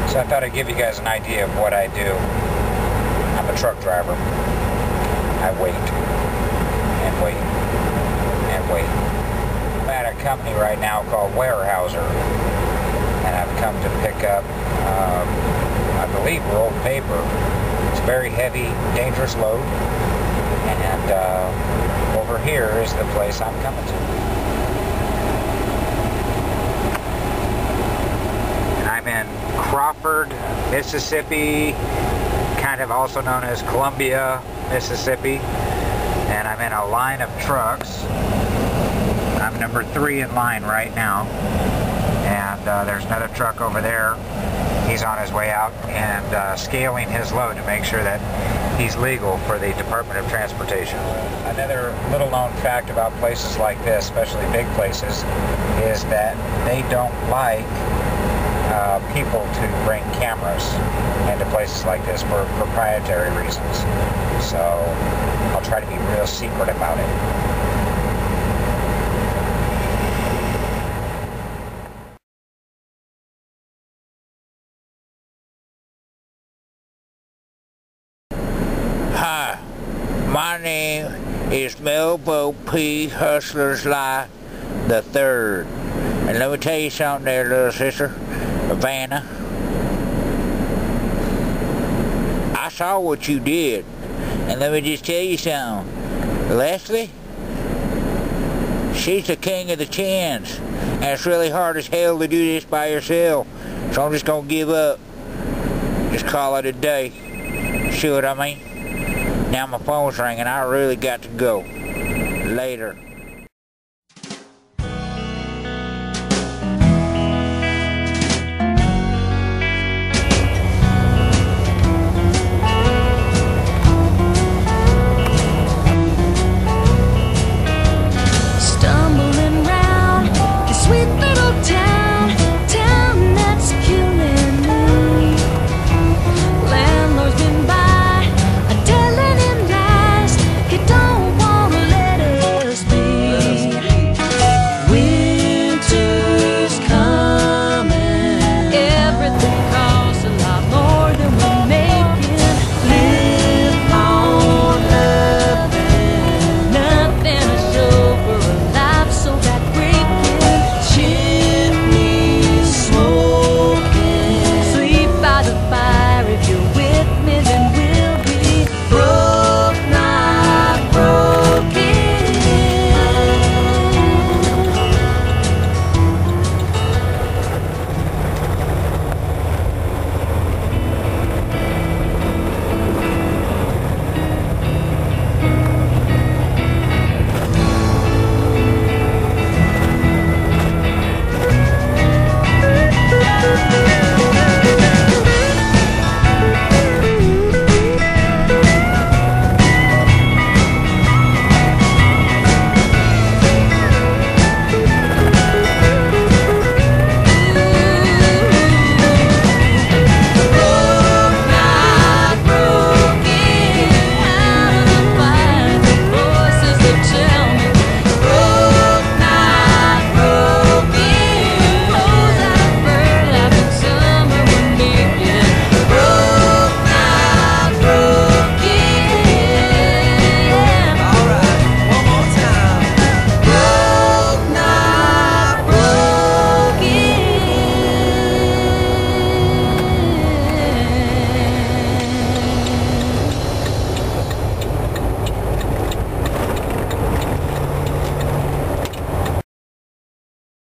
So I thought I'd give you guys an idea of what I do. I'm a truck driver. I wait and wait and wait. I'm at a company right now called Warehouser, and I've come to pick up, I believe, rolled paper. It's a very heavy, dangerous load, and over here is the place I'm coming to. I'm in Crawford, Mississippi, kind of also known as Columbia, Mississippi, and I'm in a line of trucks. I'm number 3 in line right now, and there's another truck over there. He's on his way out and scaling his load to make sure that he's legal for the Department of Transportation. Another little known fact about places like this, especially big places, is that they don't like people to bring cameras into places like this for proprietary reasons. So I'll try to be real secret about it. Hi, my name is Melbo P. Hustler's Life the Third. And let me tell you something there, little sister, Savannah. I saw what you did. And let me just tell you something. Leslie, she's the king of the chins. And it's really hard as hell to do this by yourself. So I'm just going to give up. Just call it a day. See what I mean? Now my phone's ringing. I really got to go. Later.